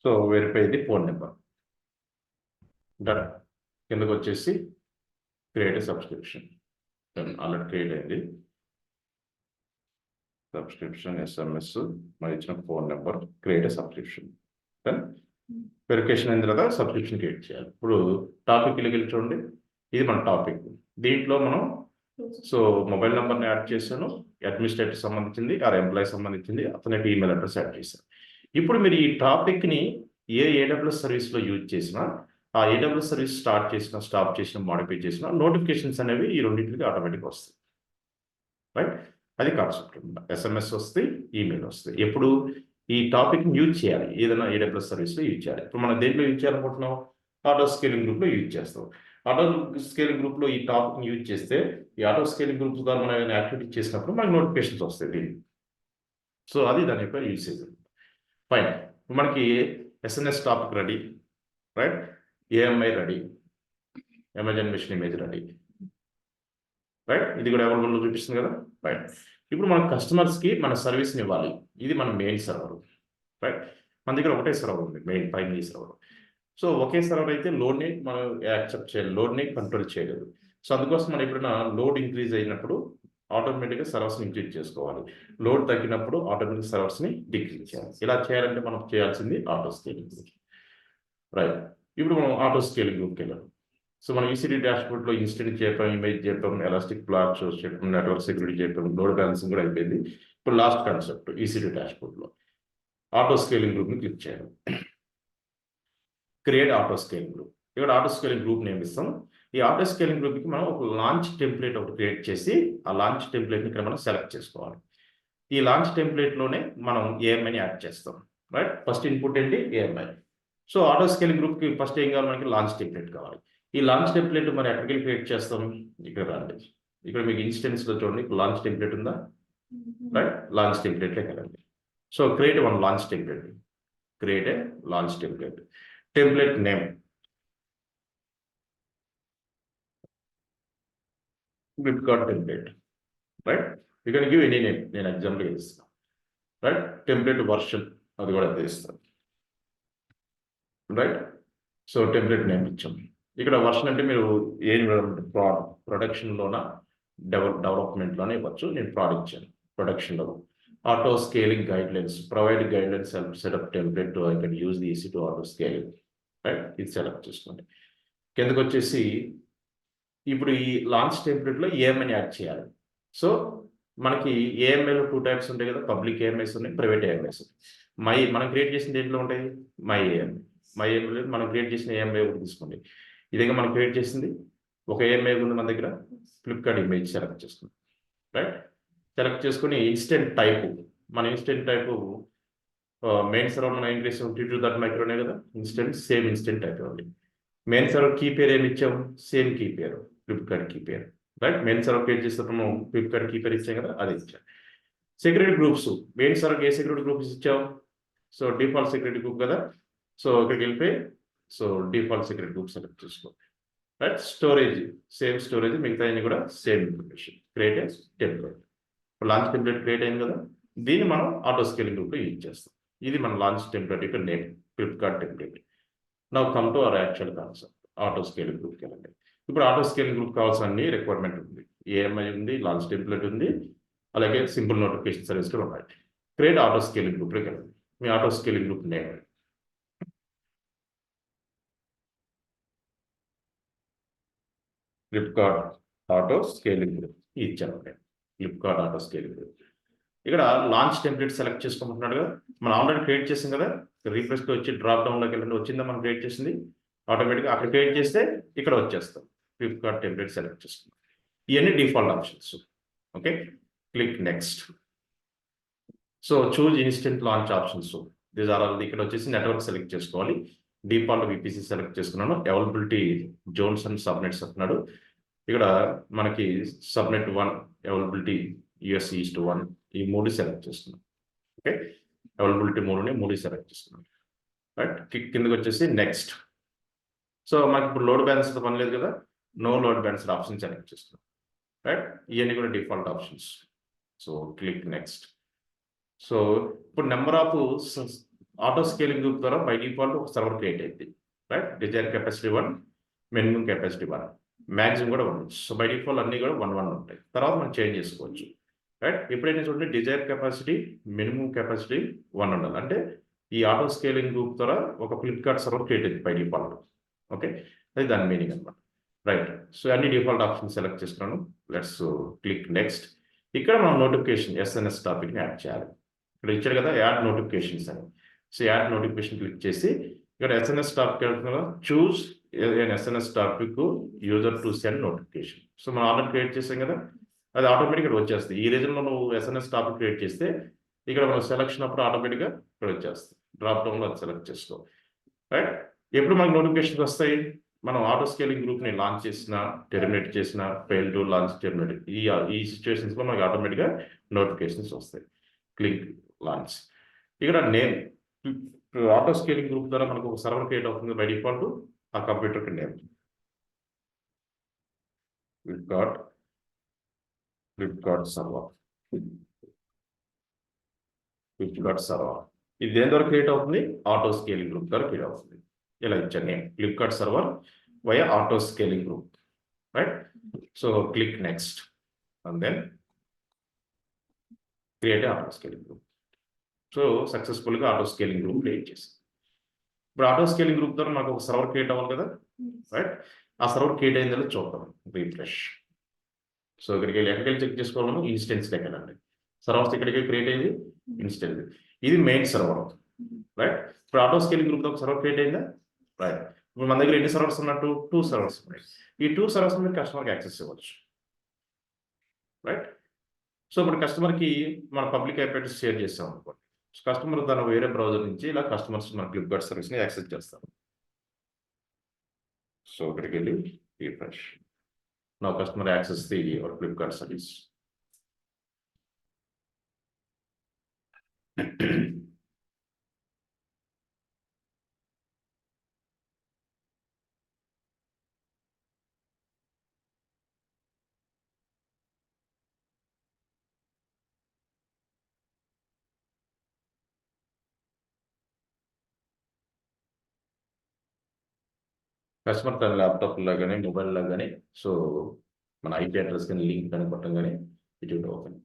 So verify the phone number, done. కిందకు వచ్చేసి క్రియేట్ సబ్స్క్రిప్షన్, ఆల్రెడీ క్రియేట్ అయింది. సబ్స్క్రిప్షన్ ఎస్ఎంఎస్, మరి ఇచ్చిన phone number, create subscription, done. Verification అయిన తర్వాత సబ్స్క్రిప్షన్ క్రియేట్ చేయాలి. ఇప్పుడు టాపిక్ వెళ్ళి చూడండి, ఇది మన టాపిక్. దీంట్లో మనం సో మొబైల్ నెంబర్ని యాడ్ చేశాను, అడ్మినిస్ట్రేటర్ సంబంధించింది, ఎంప్లాయీ సంబంధించింది, అతనికి ఈమెయిల్ అడ్రస్ యాడ్ చేశాను. ఇప్పుడు మీరు ఈ టాపిక్ని ఏ ఏడబ్ల్యూఎస్ సర్వీస్లో యూజ్ చేసినా, ఆ ఏడబ్ల్యూఎస్ సర్వీస్ స్టార్ట్ చేసిన, స్టాప్ చేసిన, మాడిఫై చేసిన నోటిఫికేషన్స్ అనేవి ఈ రెండింటికి ఆటోమేటిక్గా వస్తాయి, రైట్. అది కాన్సెప్ట్. ఎస్ఎంఎస్ వస్తాయి, ఈమెయిల్ వస్తాయి. ఎప్పుడు ఈ టాపిక్ని యూజ్ చేయాలి, ఏదైనా ఏడబ్ల్యూఎస్ సర్వీస్లో యూజ్ చేయాలి. ఇప్పుడు మనం దేంట్లో యూజ్ చేయాలనుకుంటున్నాం, ఆటో స్కేలింగ్ గ్రూప్లో యూజ్ చేస్తాం. ఆటో స్కేలింగ్ గ్రూప్లో ఈ టాపిక్ని యూజ్ చేస్తే, ఈ ఆటో స్కేలింగ్ గ్రూప్ ద్వారా మనం ఏదైనా యాక్టివిటీ చేసినప్పుడు మనకి నోటిఫికేషన్స్ వస్తాయి దీనికి. సో అది దాని యొక్క యూసేజ్. ఫైన్. మనకి SNS topic ready, right. AMI ready, Amazon machine image ready, right. ఇది కూడా అవైలబుల్లో చూపిస్తుంది కదా, రైట్. ఇప్పుడు మన కస్టమర్స్కి మన సర్వీస్ని ఇవ్వాలి. ఇది మన మెయిన్ సర్వర్, రైట్. మన దగ్గర ఒకటే సర్వర్ ఉంది, మెయిన్ ప్రైమరీ సర్వర్. సో ఒకే సర్వర్ అయితే లోడ్ని మనం యాక్సెప్ట్ చేయాలి, లోడ్ని కంట్రోల్ చేయలేదు. సో అందుకోసం మనం ఎప్పుడైనా లోడ్ ఇంక్రీజ్ అయినప్పుడు ఆటోమేటిక్గా సర్వర్స్ని ఇంక్రీజ్ చేసుకోవాలి, లోడ్ తగ్గినప్పుడు ఆటోమేటిక్ సర్వర్స్ని డిక్రీజ్ చేయాలి. ఇలా చేయాలంటే మనం చేయాల్సింది ఆటో స్కేలింగ్ గ్రూప్, రైట్. ఇప్పుడు మనం ఆటో స్కేలింగ్ గ్రూప్కి వెళ్ళాం. సో మనం ఈసీడీ డాష్బోర్డ్లో ఇన్స్టెంట్ చెప్పాం, ఇమేజ్ చెప్పాం, ఎలాస్టిక్ ప్లాట్ చెప్పాం, నెట్వర్క్ సెక్యూరిటీ చెప్పాం, లోడ్ బ్యాలెన్సింగ్ కూడా అయిపోయింది. ఇప్పుడు లాస్ట్ కాన్సెప్ట్ ఈసీడీ డాష్బోర్డ్లో ఆటో స్కేలింగ్ గ్రూప్ని క్లిక్ చేయాలి. Create auto scaling group. ఇక్కడ ఆటో స్కేలింగ్ గ్రూప్ నేమ్ ఇస్తాం. ఈ ఆటో స్కేలింగ్ గ్రూప్కి మనం ఒక లాంచ్ టెంప్లెట్ ఒకటి క్రియేట్ చేసి, ఆ లాంచ్ టెంప్లెట్ని ఇక్కడ మనం సెలెక్ట్ చేసుకోవాలి. ఈ లాంచ్ టెంప్లెట్లోనే మనం ఏఎంఐని యాడ్ చేస్తాం, రైట్. ఫస్ట్ ఇన్పుట్ ఏంటి, ఏఎంఐ. సో ఆటో స్కేలింగ్ గ్రూప్కి ఫస్ట్ ఏం కావాలి, మనకి లాంచ్ టెంప్లెట్ కావాలి. ఈ లాంచ్ టెంప్లెట్ మనం ఎక్కడికి క్రియేట్ చేస్తాం, ఇక్కడ రండి. ఇక్కడ మీకు ఇన్స్టెన్స్లో చూడండి, లాంచ్ టెంప్లెట్ ఉందా, రైట్. లాంచ్ టెంప్లెట్లోకి వెళ్ళండి. So create one launch template, create a launch template. Template name Flipkart template, right. You can give any name, నేను ఎగ్జాంపుల్ ఇస్తాను, రైట్. టెంప్లెట్ వర్షన్ అది కూడా ఇస్తాను, రైట్. సో టెంప్లెట్ నేమ్ ఇచ్చాం. ఇక్కడ version అంటే మీరు ఏం ప్రొడక్షన్లోన డెవలప్మెంట్లోనే ఇవ్వచ్చు. నేను ప్రోడక్ట్ ఇచ్చాను, ప్రొడక్షన్లో auto scaling guidelines, provide guidelines and set up template to I can use the EC2 auto scaling, right? ఇది సెలెక్ట్ చేసుకోండి. కిందకు వచ్చేసి ఇప్పుడు ఈ లాంచ్ టెంప్లెట్లో ఏఎంఐని యాడ్ చేయాలి. సో మనకి ఏఎంఐలో 2 టైప్స్ ఉంటాయి కదా, పబ్లిక్ ఏఎంఐస్ ఉన్నాయి, ప్రైవేట్ ఏఎంఐస్. మనం క్రియేట్ చేసిన దేంట్లో ఉంటాయి, మై ఏఎంఐ మనం క్రియేట్ చేసిన ఏఎంఐ ఒకటి తీసుకోండి. ఇదిగా మనం క్రియేట్ చేసింది ఒక ఏఎంఐ ఉంది మన దగ్గర, ఫ్లిప్కార్ట్ ఇమేజ్ సెలెక్ట్ చేసుకుంది, రైట్? సెలెక్ట్ చేసుకుని ఇన్స్టెంట్ టైపు, మన ఇన్స్టెంట్ టైపు మెయిన్ సర్వర్ మన ఇంగ్లీష్ 52 దట్ మైక్రోనే కదా, సేమ్ ఇన్స్టెంట్ టైప్ ఉంది. మెయిన్ సర్వర్ కీ పేరు ఏమి ఇచ్చాము, సేమ్ కీ పేరు, ఫ్లిప్కార్ట్ కీ పేరు, రైట్? మెయిన్ సర్వర్ క్రియేట్ చేసినప్పుడు మనం ఫ్లిప్కార్ట్ కీ పేరు ఇచ్చాం కదా, అది ఇచ్చాం. సెక్యూరిటీ గ్రూప్స్, మెయిన్ సర్వర్కి ఏ సెక్యూరిటీ గ్రూప్స్ ఇచ్చాం, సో డిఫాల్ట్ సెక్యూరిటీ గ్రూప్ కదా, సో ఇక్కడికి వెళ్ళిపోయి so default security group select చేసుకోండి, రైట్? స్టోరేజ్, సేమ్ స్టోరేజ్, మిగతా కూడా same information. Create as template, launch template create అయింది కదా, దీన్ని మనం ఆటో స్కేలింగ్ గ్రూప్లో యూజ్ చేస్తాం. ఇది మన లాంచ్ టెంప్లెట్ యొక్క name, Flipkart template. Now come to our actual concept, auto scaling గ్రూప్కి వెళ్ళండి. ఇప్పుడు ఆటో స్కేలింగ్ గ్రూప్ కావాల్సిన అన్ని రిక్వైర్మెంట్ ఉంది, ఏఎంఐ ఉంది, లాంచ్ టెంప్లెట్ ఉంది, అలాగే సింపుల్ నోటిఫికేషన్ సర్వీస్ కూడా ఉన్నాయి. క్రియేట్ ఆటో స్కేలింగ్ గ్రూప్లోకి వెళ్ళండి. మీ auto scaling group name Flipkart auto scaling group ఇచ్చాను. Flipkart auto scaling group. ఇక్కడ లాంచ్ టెంప్లెట్ సెలెక్ట్ చేసుకోమంటున్నాడు కదా, మనం ఆల్రెడీ క్రియేట్ చేసాం కదా, రీఫ్రెష్కి వచ్చి డ్రాప్ డౌన్లోకి వెళ్ళండి, వచ్చిందా మనం క్రియేట్ చేసింది, ఆటోమేటిక్గా అక్కడ క్రియేట్ చేస్తే ఇక్కడ వచ్చేస్తాం. ఫ్లిప్కార్ట్ టెంప్లెట్ సెలెక్ట్ చేసుకున్నాం. ఇవన్నీ default options. Okay, click next. So choose instant launch options, these are all. ఇక్కడ వచ్చేసి నెట్వర్క్ సెలెక్ట్ చేసుకోవాలి, డిఫాల్ట్ విపిసి సెలెక్ట్ చేసుకున్నాను. అవైలబిలిటీ జోన్స్ అండ్ సబ్నెట్స్ అంటున్నాడు. ఇక్కడ మనకి సబ్నెట్ 1, అవైలబిలిటీ యుఎస్ ఈస్ట్ 1, ఈ 3 సెలెక్ట్ చేసుకున్నాం. ఓకే, అవైలబిలిటీ 3 సెలెక్ట్ చేసుకున్నాం, రైట్? కిందకి వచ్చేసి నెక్స్ట్. సో మనకి ఇప్పుడు లోడ్ బ్యాలెన్స్ పని లేదు కదా, no load balance option select చేసుకున్నాం, రైట్? ఇవన్నీ కూడా default options. So click next. So ఇప్పుడు number of auto scaling group ద్వారా బై డిఫాల్ట్ ఒక సర్వర్ క్రియేట్ అయింది, right? Desire capacity 1, minimum capacity 1, maximum కూడా 1. సో బై డిఫాల్ట్ అన్ని కూడా 1 ఉంటాయి. తర్వాత మనం చేంజ్ చేసుకోవచ్చు, రైట్? ఎప్పుడైనా చూడండి, డిజైర్ కెపాసిటీ, మినిమం కెపాసిటీ 1 ఉండాలి. అంటే ఈ ఆటో స్కేలింగ్ గ్రూప్ ద్వారా ఒక ఫ్లిప్కార్ట్ సర్వర్ క్రియేట్ అయింది బై డిఫాల్ట్. ఓకే, అది దాని మీనింగ్ అనమాట, రైట్? సో అన్ని డిఫాల్ట్ ఆప్షన్ సెలెక్ట్ చేసుకున్నాను. Let's click next. ఇక్కడ మనం నోటిఫికేషన్ ఎస్ఎన్ఎస్ టాపిక్ని యాడ్ చేయాలి. ఇక్కడ ఇచ్చారు కదా యాడ్ నోటిఫికేషన్స్ అని. సో యాడ్ నోటిఫికేషన్ క్లిక్ చేసి ఇక్కడ ఎస్ఎన్ఎస్ టాపిక్ వెళ్తున్నా, choose SNS topic user to send notification. So మనం ఆల్రెడీ క్రియేట్ చేసాం కదా, అది ఆటోమేటిక్గా వచ్చేస్తుంది. ఈ రీజన్లో నువ్వు ఎస్ఎన్ఎస్ టాపిక్ క్రియేట్ చేస్తే ఇక్కడ మనం సెలక్షన్ అప్పుడు ఆటోమేటిక్గా ఇక్కడ వచ్చేస్తుంది. డ్రాప్ డౌన్లో అది సెలెక్ట్ చేసుకో, రైట్? ఎప్పుడు మనకు నోటిఫికేషన్స్ వస్తాయి, మనం ఆటో స్కేలింగ్ గ్రూప్ని లాంచ్ చేసిన, టెర్మినేట్ చేసిన, ఫెయిల్ టు లాంచ్, టెర్మినేట్, ఈ సిచ్యువేషన్స్లో మనకి ఆటోమేటిక్గా నోటిఫికేషన్స్ వస్తాయి. Click launch. ఇక్కడ నేమ్, ఆటో స్కేలింగ్ గ్రూప్ ద్వారా మనకు ఒక సర్వర్ క్రియేట్ అవుతుంది బై డిఫాల్ట్, ఆ కంప్యూటర్కి నేమ్ ఫ్లిప్కార్ట్ సర్వర్. ఇది దేని ద్వారా క్రియేట్ అవుతుంది, ఆటో స్కేలింగ్ గ్రూప్ ద్వారా క్రియేట్ అవుతుంది. ఇలా ఇచ్చాను నేను, Flipkart server via auto scaling group, right? So click next and then create auto scaling group. So సక్సెస్ఫుల్గా ఆటో స్కేలింగ్ గ్రూప్ క్రియేట్ చేసాం. ఇప్పుడు ఆటో స్కేలింగ్ గ్రూప్ ద్వారా మనకు ఒక సర్వర్ క్రియేట్ అవ్వాలి కదా, రైట్? ఆ సర్వర్ క్రియేట్ అయిందో చూద్దాం, రీఫ్రెష్. సో ఇక్కడికి వెళ్ళి ఎక్కడికి చెక్ చేసుకోవాలి, ఇన్స్టెన్స్ వెళ్ళండి. సర్వర్స్ ఇక్కడికి క్రియేట్ అయ్యింది, ఇన్స్టెన్స్. ఇది మెయిన్ సర్వర్, రైట్? ఇప్పుడు ఆటో స్కేలింగ్ గ్రూప్ ఒక సర్వర్ క్రియేట్ అయిందా, రైట్? ఇప్పుడు మన దగ్గర ఎన్ని సర్వర్స్ ఉన్నట్టు, 2 సర్వర్స్ ఉన్నాయి. ఈ 2 సర్వర్స్ మీరు కస్టమర్కి యాక్సెస్ ఇవ్వచ్చు, రైట్? సో ఇప్పుడు కస్టమర్కి మన పబ్లిక్ ఐపీ అడ్రస్ షేర్ చేస్తాం అనుకోండి, కస్టమర్ తన వేరే బ్రౌజర్ నుంచి ఇలా కస్టమర్స్ మన ఫ్లిప్కార్ట్ సర్వీస్ని యాక్సెస్ చేస్తారు. సో ఇక్కడికి వెళ్ళి refresh. Now customer access the your Flipkart service. Customer తన ల్యాప్టాప్లో కానీ మొబైల్లో కానీ సో మన ఐపీ అడ్రస్ కానీ లింక్ కానీ కొట్టంగానే ఇటు open.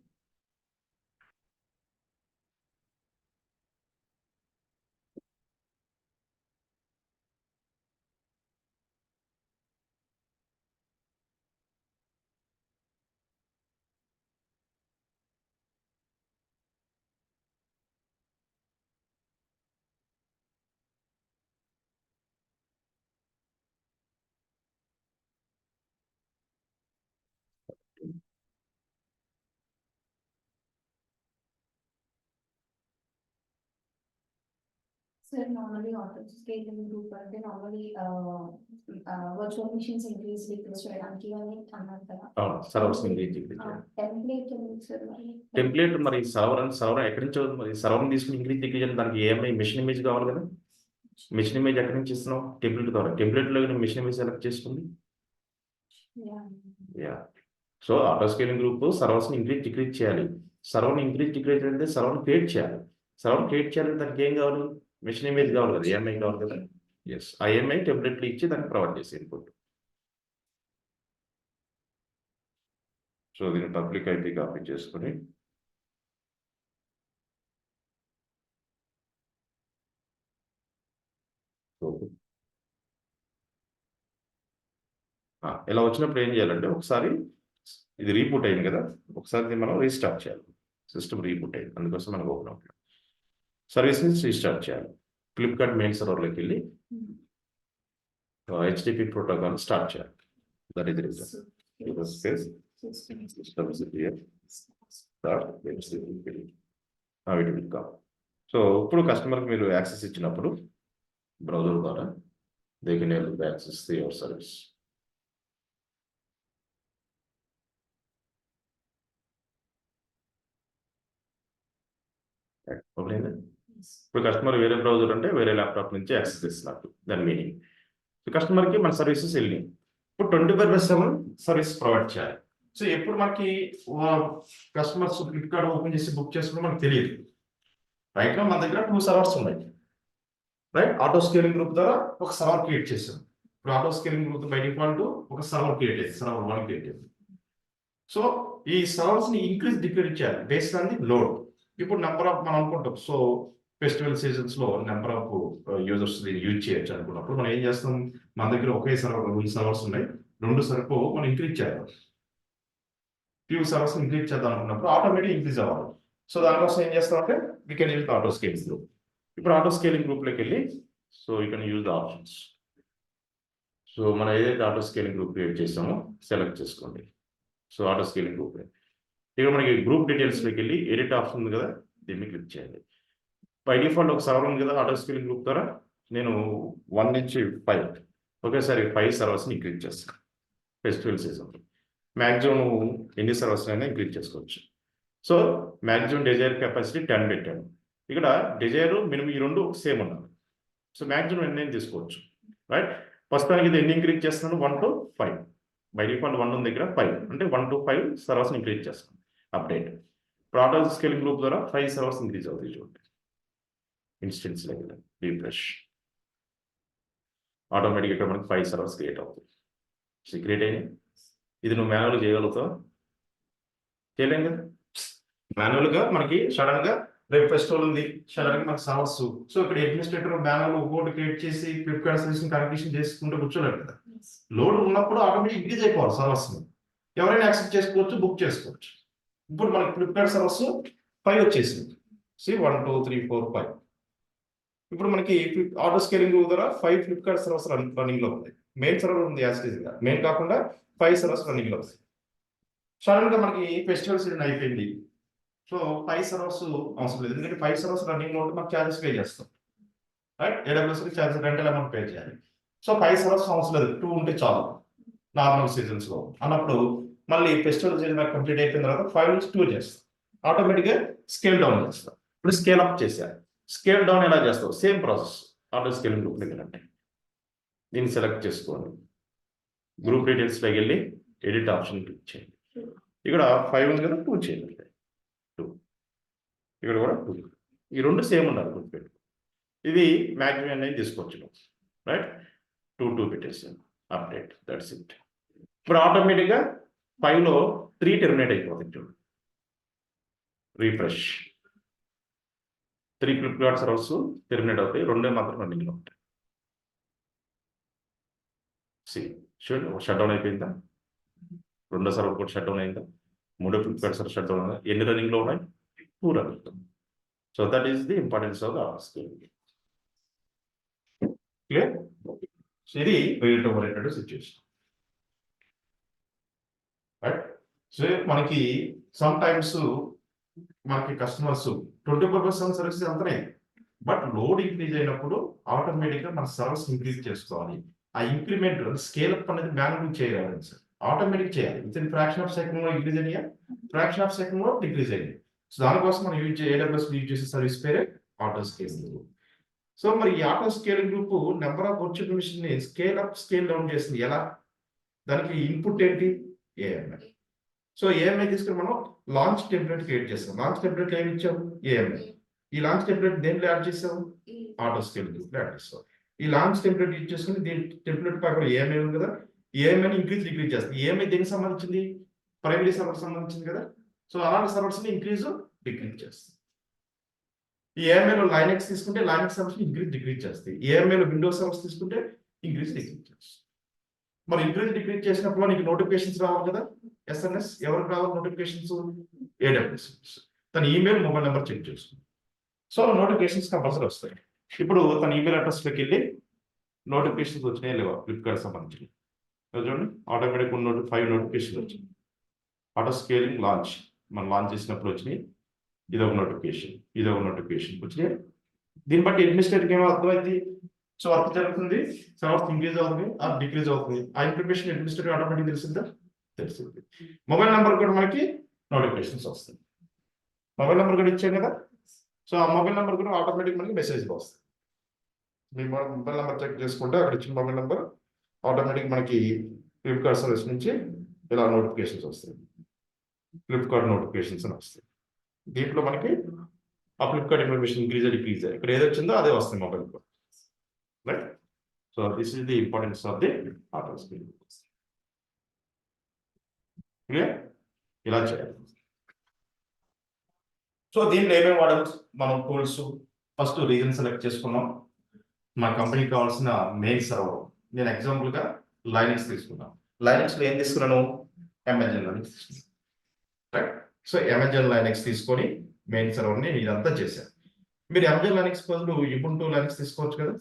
Sir normally auto scaling group అంటే normally virtual machines increase decrease చేయడానికి అని అన్నారు కదా. సర్వర్స్ ఇంక్రీజ్ టెంప్లేట్ సార్ మరి టెంప్లెట్ మరి సర్వర్ ఎక్కడి నుంచి మరి సర్వర్ తీసుకుని ఇంక్రీజ్ డిక్రీజ్ అని దానికి ఏఎంఐ మిషన్ ఇమేజ్ కావాలి కదా. మిషన్ ఇమేజ్ ఎక్కడి నుంచి ఇస్తున్నావు? టెంప్లెట్ ద్వారా. టెంప్లెట్లో మిషన్ ఇమేజ్ సెలెక్ట్ చేసుకుంది. Yeah. So auto scaling group సర్వర్స్ని ఇంక్రీజ్ డిక్రీజ్ చేయాలి. సర్వర్ని ఇంక్రీజ్ డిక్రీజ్ అంటే సర్వర్ని క్రియేట్ చేయాలి. సర్వర్ క్రియేట్ చేయాలంటే దానికి ఏం కావాలి? మిషన్ ఇమేజ్ కావాలి కదా, ఏఎంఐ కావాలి కదా. ఎస్, ఆ ఏఎంఐ టెంప్లెట్లు ఇచ్చి దాన్ని ప్రొవైడ్ చేసి ఇన్పుట్. సో దీన్ని పబ్లిక్ ఐపీ కాపీ చేసుకుని ఇలా వచ్చినప్పుడు ఏం చేయాలంటే ఒకసారి ఇది రీబూట్ అయింది కదా, ఒకసారి దీన్ని మనం రీస్టార్ట్ చేయాలి. సిస్టమ్ రీబూట్ అయింది, అందుకోసం మనకు ఓపెన్ అవుతుంది. సర్వీస్ని రీస్టార్ట్ చేయాలి. ఫ్లిప్కార్ట్ మెయిల్ సర్వర్లోకి వెళ్ళి హెచ్టిపి ప్రోటోకాల్ స్టార్ట్ చేయాలి. That is reason. System so ఇప్పుడు కస్టమర్కి మీరు యాక్సెస్ ఇచ్చినప్పుడు బ్రౌజర్ ద్వారా they can able to access your service. ఇప్పుడు కస్టమర్ వేరే బ్రౌజర్ అంటే వేరే ల్యాప్టాప్ నుంచి యాక్సెస్ ఇస్తున్నారు, దాని మీనింగ్. కస్టమర్కి మన సర్వీసెస్ వెళ్ళి ఇప్పుడు 24/7 సర్వీస్ ప్రొవైడ్ చేయాలి. సో ఎప్పుడు మనకి కస్టమర్స్ ఫ్లిప్కార్ట్ ఓపెన్ చేసి బుక్ చేసుకుంటే మనకు తెలియదు. రైట్ మన దగ్గర 2 సర్వర్స్ ఉన్నాయి. రైట్, ఆటో స్కేలింగ్ గ్రూప్ ద్వారా ఒక సర్వర్ క్రియేట్ చేసాం. ఇప్పుడు auto scaling group by default ఒక సర్వర్ క్రియేట్ చేసి సర్వర్ 1 క్రియేట్ చేసి, సో ఈ సర్వర్స్ ని ఇంక్రీజ్ డిక్రీజ్ చేయాలి బేస్డ్ ఆన్ ది లోడ్. ఇప్పుడు నెంబర్ ఆఫ్ మనం అనుకుంటాం, సో ఫెస్టివల్ సీజన్స్ లో నెంబర్ ఆఫ్ యూజర్స్ యూజ్ చేయొచ్చు అనుకున్నప్పుడు మనం ఏం చేస్తాం, మన దగ్గర ఒకే సర్వర్ 2 సర్వర్స్ ఉన్నాయి, 2 సరిపో మనం ఇంక్రీజ్ చేద్దాం. ఫ్యూ సర్వర్స్ ఇంక్రీజ్ చేద్దాం అనుకున్నప్పుడు ఆటోమేటిక్ ఇంక్రీజ్ అవ్వాలి. సో దానికోసం ఏం చేస్తామంటే we can use auto scaling group. ఇప్పుడు ఆటో స్కేలింగ్ గ్రూప్లోకి వెళ్ళి so you can use the options. So మనం ఏదైతే ఆటో స్కేలింగ్ గ్రూప్ క్రియేట్ చేసామో సెలెక్ట్ చేసుకోండి. సో ఆటో స్కేలింగ్ గ్రూప్ ఇక్కడ మనకి గ్రూప్ డీటెయిల్స్లోకి వెళ్ళి ఎడిట్ ఆప్షన్ ఉంది కదా, దీన్ని క్లిక్ చేయండి. బై డిఫాల్ట్ ఒక సర్వర్ ఉంది కదా ఆటో స్కేలింగ్ గ్రూప్ ద్వారా, నేను 1 నుంచి 5 ఒకేసారి 5 సర్వర్స్ని ఇంక్రీజ్ చేస్తాను. ఫెస్టివల్ సీజన్ మ్యాక్సిమం ఎన్ని సర్వర్స్ అయినా ఇంక్రీజ్ చేసుకోవచ్చు. సో మ్యాక్సిమం డిజైర్ కెపాసిటీ 10 పెట్టాను. ఇక్కడ డిజైర్ మినిమం ఈ 2 సేమ్ ఉండాలి. సో మ్యాక్సిమం ఎన్ని తీసుకోవచ్చు. రైట్, ప్రస్తుతానికి ఇది ఎన్ని ఇంక్రీజ్ చేస్తున్నాను, 1 to 5. బై డిఫాల్ట్ 1 ఉంది దగ్గర 5 అంటే 1 to 5 సర్వర్స్ని ఇంక్రీజ్ చేస్తాను. అప్డేట్. ఇప్పుడు ఆటో స్కేలింగ్ గ్రూప్ ద్వారా 5 సర్వర్స్ ఇంక్రీజ్ అవుతాయి. చూడండి, ఇన్స్టెన్స్ లెవెల్ రీఫ్రెష్ ఆటోమేటిక్ ఇక్కడ మనకి 5 సర్వర్స్ క్రియేట్ అవుతాయి. క్రియేట్ అయినాయి. ఇది నువ్వు మాన్యువల్ చేయగలుగుతావు? చేయలేం కదా. మాన్యువల్గా మనకి సడన్ గా రేపు ఫెస్టివల్ ఉంది, సడన్ గా మనకి సర్వర్స్, సో ఇక్కడ అడ్మినిస్ట్రేటర్ మాన్యువల్ కోడ్ క్రియేట్ చేసి ఫ్లిప్కార్ట్ సర్వీస్ కనెక్షన్ చేసుకుంటూ కూర్చోలేరు కదా. లోడ్ ఉన్నప్పుడు ఆటోమేటిక్ ఇంక్రీజ్ అయిపోవాలి సర్వర్స్. ఎవరైనా యాక్సెప్ట్ చేసుకోవచ్చు, బుక్ చేసుకోవచ్చు. ఇప్పుడు మనకి ఫ్లిప్కార్ట్ సర్వర్స్ 5 వచ్చేసింది. 1 2 3 4 5. ఇప్పుడు మనకి ఆటో స్కేలింగ్ ద్వారా 5 ఫ్లిప్కార్ట్ సర్వర్స్ రన్నింగ్ లో ఉంది. మెయిన్ సర్వర్ ఉంది యాస్టీజ్గా, మెయిన్ కాకుండా 5 సర్వర్స్ రన్నింగ్ లో ఉంది. సడన్ గా మనకి ఫెస్టివల్ సీజన్ అయిపోయింది, సో 5 సర్వర్స్ అవసరం లేదు, ఎందుకంటే 5 సర్వర్స్ రన్నింగ్ లో ఉంటే మనకు ఛార్జెస్ పే చేస్తాం. Right, AWS charges rental amount pay చేయాలి. సో 5 సర్వర్స్ అవసరం లేదు, 2 ఉంటే చాలు నార్మల్ సీజన్స్ లో. అన్నప్పుడు మళ్ళీ ఫెస్టివల్ సీజన్ కంప్లీట్ అయిపోయిన తర్వాత 5 నుంచి 2 చేస్తాం. ఆటోమేటిక్గా స్కేల్ డౌన్ చేస్తాం. ఇప్పుడు స్కేల్ అప్ చేశారు. స్కేల్ డౌన్ ఎలా చేస్తావు? Same process auto scaling group అంటే దీన్ని సెలెక్ట్ చేసుకోండి. గ్రూప్ డీటెయిల్స్లోకి వెళ్ళి ఎడిట్ ఆప్షన్ క్లిక్ చేయండి. ఇక్కడ 5 ఉంది కదా, 2 చేయండి. 2 ఇక్కడ కూడా 2. ఈ 2 సేమ్ ఉండాలి గుర్తుపెట్టు. ఇది మ్యాక్సిమం అనేది తీసుకోవచ్చు. రైట్, 2 పెట్టేసాను. Update, that's it. ఇప్పుడు ఆటోమేటిక్గా 5లో 3 టెర్మినేట్ అయిపోతుంది. చూడు, రీఫ్రెష్. 3 ఫ్లిప్కార్ట్ సర్వర్స్ టెర్మినేట్ అవుతాయి, 2 మాత్రం రన్నింగ్లో ఉంటాయి. షట్ డౌన్ అయిపోయిందా? 2వ సర్వర్ కూడా షట్ డౌన్ అయిందా? 3 ఫ్లిప్కార్ట్ సర్వర్ షట్ డౌన్ అయిందా? ఎన్ని రన్నింగ్లో ఉన్నాయి? 2 running. So that is the importance of the auto scaling. Clear? ఇది real oriented situation. Right, so మనకి సమ్ టైమ్స్ మనకి కస్టమర్స్ 24/7 సర్వీసెస్ అంతనే బట్ లోడ్ ఇంక్రీజ్ అయినప్పుడు ఆటోమేటిక్గా మన సర్వర్స్ ఇంక్రీజ్ చేసుకోవాలి. ఆ ఇంక్రిమెంట్ స్కేల్ అప్ అనేది మాన్యువల్ చేయాలి సార్, ఆటోమేటిక్ చేయాలి. Within fraction of second లో ఇంక్రీజ్ అయ్యా, ఫ్రాక్షన్ ఆఫ్ సెకండ్ లో డిక్రీజ్ అయ్యింది. సో దానికోసం మనం AWS యూజ్ చేసే సర్వీస్ పేరే ఆటో స్కేలింగ్ గ్రూప్. సో మరి ఈ auto scaling group number of virtual machine ని స్కేల్ అప్ స్కేల్ డౌన్ చేసింది ఎలా? దానికి ఇన్పుట్ ఏంటి? AMI. సో AMI తీసుకుని మనం లాంచ్ టెంప్లెట్ క్రియేట్ చేస్తాం. లాంచ్ టెంప్లెట్ ఏమి ఇచ్చాం? AMI. ఈ లాంచ్ టెంప్లెట్ దేంట్లో యాడ్ చేసాం? ఆటో స్కేలింగ్ గ్రూప్ యాడ్ చేస్తాం. ఈ లాంచ్ టెంప్లెట్ యూజ్ చేసుకుని దీని టెంప్లెట్ పక్కన AMI ఉంది కదా, AMIని ఇంక్రీజ్ డిక్రీజ్ చేస్తుంది. AMI దేనికి సంబంధించింది? ప్రైమరీ సర్వర్ సంబంధించింది కదా. సో అలాంటి సర్వర్స్ ని ఇంక్రీజ్ డిక్రీజ్ చేస్తుంది. ఈ AMIలో లైనెక్స్ తీసుకుంటే లైనెక్స్ సర్వర్స్ ఇంక్రీజ్ డిక్రీజ్ చేస్తాయి. AMIలో విండోస్ సర్వర్స్ తీసుకుంటే ఇంక్రీజ్ డిక్రీజ్ చేస్తాయి. మరి ఇంక్రీజ్ డిక్రీజ్ చేసినప్పుడు నీకు నోటిఫికేషన్స్ రావాలి కదా, SMS. ఎవరికి రావాలి నోటిఫికేషన్స్? AWS. తన ఈమెయిల్, మొబైల్ నెంబర్ చెక్ చేసుకుంది. సో నోటిఫికేషన్స్ కంపల్సరీ వస్తాయి. ఇప్పుడు తన ఈమెయిల్ అడ్రస్లోకి వెళ్ళి నోటిఫికేషన్స్ వచ్చినాయి లేవా ఫ్లిప్కార్ట్ సంబంధించి చూడండి. ఆటోమేటిక్ 5 నోటిఫికేషన్స్ వచ్చినాయి. ఆటో స్కేలింగ్ లాంచ్ మనం లాంచ్ చేసినప్పుడు వచ్చినాయి. ఇదొక నోటిఫికేషన్ వచ్చినాయి. దీన్ని బట్టి అడ్మినిస్ట్రేటివ్ ఏమో అర్థమైంది. సో వర్క్ జరుగుతుంది, సర్వర్స్ ఇంక్రీజ్ అవుతుంది, డిక్రీజ్ అవుతుంది. ఆ ఇన్ఫర్మేషన్ అడ్మినిస్ట్రేటివ్ ఆటోమేటిక్ తెలిసిందా? తెలిసింది. మొబైల్ నెంబర్ కూడా మనకి నోటిఫికేషన్స్ వస్తాయి. మొబైల్ నెంబర్ కూడా ఇచ్చాం కదా. సో ఆ మొబైల్ నెంబర్ కూడా ఆటోమేటిక్ మనకి మెసేజ్ వస్తుంది. మీ మొబైల్ నెంబర్ చెక్ చేసుకుంటే అక్కడ ఇచ్చిన మొబైల్ నెంబర్ ఆటోమేటిక్ మనకి ఫ్లిప్కార్ట్ సర్వీస్ నుంచి ఇలా నోటిఫికేషన్స్ వస్తాయి. ఫ్లిప్కార్ట్ నోటిఫికేషన్స్ అని వస్తాయి. దీంట్లో మనకి ఆ ఫ్లిప్కార్ట్ ఇన్ఫర్మేషన్ ఇంక్రీజ్ డిక్రీజ్ ఇక్కడ ఏది వచ్చిందో అదే వస్తుంది mobile. Right. So this is the importance of the auto scaling. Clear? ఇలా చేయాలి. సో దీంట్లో ఏమేమి వాడచ్చు మనం టూల్స్? ఫస్ట్ రీజన్ సెలెక్ట్ చేసుకున్నాం. మా కంపెనీకి కావాల్సిన మెయిన్ సర్వర్. నేను ఎగ్జాంపుల్గా లైనెక్స్ తీసుకున్నాను. లైనెక్స్లో ఏం తీసుకున్నాను? అమెజాన్ లైనెక్స్ తీసుకున్నాను. రైట్. సో అమెజాన్ లైనెక్స్ తీసుకొని మెయిన్ సర్వర్ని ఇదంతా చేశాను. మీరు అమెజాన్ లైనెక్స్ బదులు ఉబుంటు లైనెక్స్ తీసుకోవచ్చు కదా,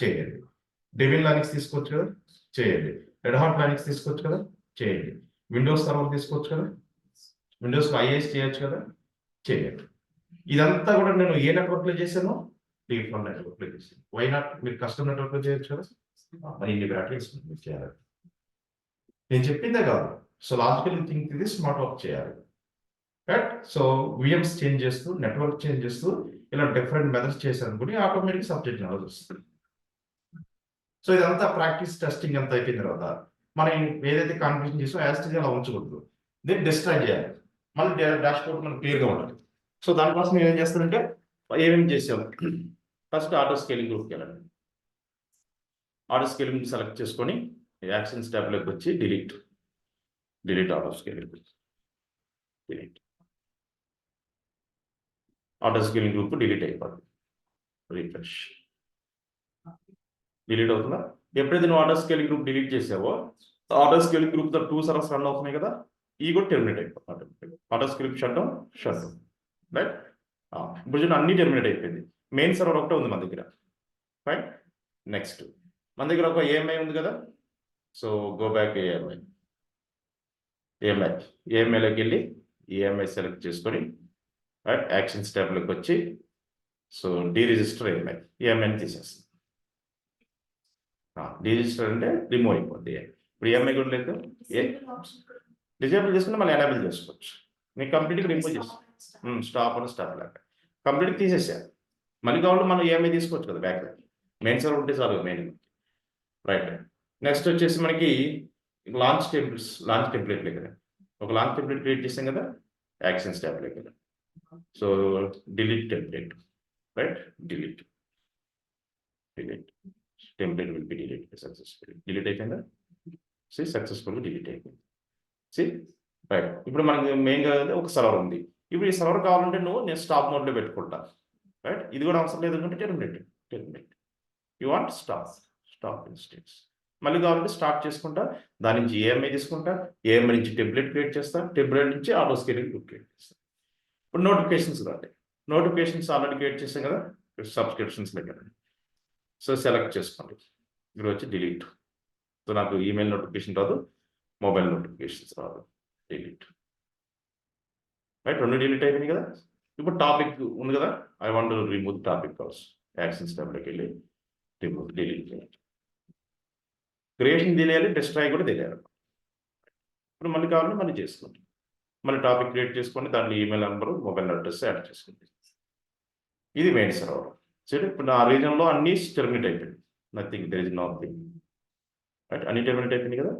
చేయండి. డెబిన్ లైనెక్స్ తీసుకోవచ్చు కదా, చేయండి. రెడ్ హాట్ లైనెక్స్ తీసుకోవచ్చు కదా, చేయండి. విండోస్ సర్వర్ తీసుకోవచ్చు కదా, విండోస్లో IIS చేయొచ్చు కదా, చేయండి. ఇదంతా కూడా నేను ఏ నెట్వర్క్లో చేశాను? డిఫాల్ట్ నెట్వర్క్లో చేశాను. Why not? మీరు కస్టమర్ నెట్వర్క్లో చేయొచ్చు కదా. మరి ఇన్ని బ్యాటరీస్ మీరు చేయాలి. నేను చెప్పిందే కాదు. సో లాజికల్ థింక్ ఇది స్మార్ట్ వర్క్ చేయాలి. రైట్. సో VMs చేంజ్ చేస్తూ, నెట్వర్క్ చేంజ్ చేస్తూ ఇలా డిఫరెంట్ మెథడ్స్ చేశాను కూడా ఆటోమేటిక్ సబ్జెక్ట్ నాలెడ్జ్ వస్తుంది. సో ఇదంతా ప్రాక్టీస్ టెస్టింగ్ అంతా అయిపోయిన తర్వాత మనం ఏదైతే కాన్ఫిగరేషన్ చేసామో యాస్టిజ్ అలా ఉంచకూడదు, దీన్ని డిస్ట్రాయ్ చేయాలి. మళ్ళీ డాష్ బోర్డ్ మనకు క్లియర్గా ఉండాలి. సో దానికోసం నేను ఏం చేస్తానంటే ఏమేమి చేసాము, ఫస్ట్ ఆటో స్కేలింగ్ గ్రూప్కి వెళ్ళండి. ఆటో స్కేలింగ్ సెలెక్ట్ చేసుకొని యాక్షన్స్ ట్యాబ్లోకి వచ్చి delete auto scaling, auto scaling group delete అయిపోతుంది. రిఫ్రెష్. డిలీట్ అవుతుందా? ఎప్పుడైతే నువ్వు ఆటో స్కేలింగ్ గ్రూప్ డిలీట్ చేసావో auto scaling group 2 servers run అవుతున్నాయి కదా, ఈ కూడా టెర్మినేట్ అయిపోతుంది. Auto scaling shut down. Right. ఇప్పుడు చూడండి అన్ని టెర్మినేట్ అయిపోయింది. మెయిన్ సర్వర్ ఒకటే ఉంది మన దగ్గర. రైట్. నెక్స్ట్ మన దగ్గర ఒక AMI ఉంది కదా. సో గో బ్యాక్ AMIలోకి వెళ్ళి AMI సెలెక్ట్ చేసుకొని రైట్ యాక్షన్స్ ట్యాబ్లోకి వచ్చి సో డీరిజిస్టర్ AMIని తీసేస్తుంది. డీరిజిస్టర్ అంటే రిమూవ్ అయిపోద్ది. ఇప్పుడు AMI కూడా లేదు, డిజేబుల్ చేసుకుంటే మళ్ళీ ఎనేబుల్ చేసుకోవచ్చు. మీకు కంప్లీట్గా రిమూవ్ చేస్తాం. స్టాప్ లాగా కంప్లీట్గా తీసేసారు. మళ్ళీ కావాలి మనం AMI తీసుకోవచ్చు కదా బ్యాక్. మెయిన్ సర్వర్ ఉంటే చాలు మెయిన్. రైట్. నెక్స్ట్ వచ్చేసి మనకి లాంచ్ టెంప్లెట్ కదా, ఒక లాంచ్ టెంప్లెట్ క్రియేట్ చేసాం కదా, యాక్షన్స్ ట్యాబ్లోకి కదా. So delete template. Right. Delete template will be deleted successfully. Delete అయిపోయిందా? సక్సెస్ఫుల్గా డిలీట్ అయిపోయింది. రైట్. ఇప్పుడు మనకి మెయిన్గా ఒక సర్వర్ ఉంది. ఇప్పుడు ఈ సర్వర్ కావాలంటే నేను స్టాప్ మోడ్లో పెట్టుకుంటా. రైట్. ఇది కూడా అవసరం లేదు అంటే terminate. You want stop instance. మళ్ళీ కావాలంటే స్టార్ట్ చేసుకుంటా, దాని నుంచి AMI తీసుకుంటా, AMI నుంచి టెంప్లెట్ క్రియేట్ చేస్తా, టెంప్లెట్ నుంచి ఆటో స్కేలింగ్ గ్రూప్ క్రియేట్ చేస్తా. ఇప్పుడు నోటిఫికేషన్స్ కావాలి. నోటిఫికేషన్స్ ఆల్రెడీ క్రియేట్ చేసాం కదా, సబ్స్క్రిప్షన్స్ దగ్గర. సో సెలెక్ట్ చేసుకోండి. ఇక్కడ వచ్చి డిలీట్. సో నాకు ఈమెయిల్ నోటిఫికేషన్ రాదు, మొబైల్ నోటిఫికేషన్స్ రాదు. డిలీట్. రైట్. 2 డిలీట్ అయిపోయింది కదా. ఇప్పుడు టాపిక్ ఉంది కదా, I want to remove topic calls. Action స్టాబ్లోకి వెళ్ళి రిమూవ్ డిలీట్ చేయాలి. క్రియేషన్ తెలియాలి, డిస్ట్రాయ్ కూడా తెలియాలి. ఇప్పుడు మళ్ళీ కావాలంటే మళ్ళీ చేసుకోండి. మళ్ళీ టాపిక్ క్రియేట్ చేసుకోండి, దాంట్లో email number, mobile address add చేసుకోండి. ఇది మెయిన్ సర్వర్. సరే, ఇప్పుడు నా రీజన్లో అన్నీ టెర్మినేట్ అయిపోయింది. Nothing, there is nothing. Right, అన్ని టెర్మినేట్ అయిపోయింది కదా.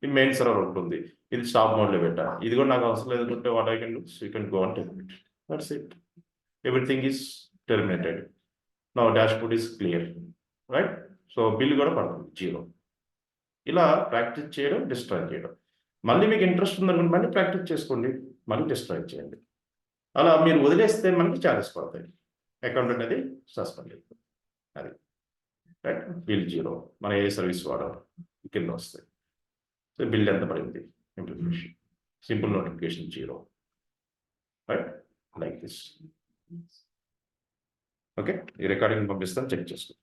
ఈ మెయిన్ సర్వర్ ఉంటుంది, ఇది స్టాప్ మోడ్లో పెట్టా. ఇది కూడా నాకు అవసరం లేదంటే what I can do, you can go and terminate. That's it. Everything is terminated. నా dashboard is clear. Right, so bill కూడా పడుతుంది 0. ఇలా ప్రాక్టీస్ చేయడం, డిస్ట్రాయ్ చేయడం. మళ్ళీ మీకు ఇంట్రెస్ట్ ఉందనుకుంటే మళ్ళీ ప్రాక్టీస్ చేసుకోండి, మళ్ళీ డిస్ట్రాయ్ చేయండి. అలా మీరు వదిలేస్తే మనకి ఛార్జెస్ పడతాయి, అకౌంట్ అనేది సస్పెండ్ అయిపోతుంది. అది రైట్. బిల్ 0, మన ఏ సర్వీస్ వాడాలి కింద వస్తాయి. సో బిల్ ఎంత పడింది, implication, simple notification 0. Right, like this. Okay, ఈ రికార్డింగ్ పంపిస్తాను, చెక్ చేసుకోండి.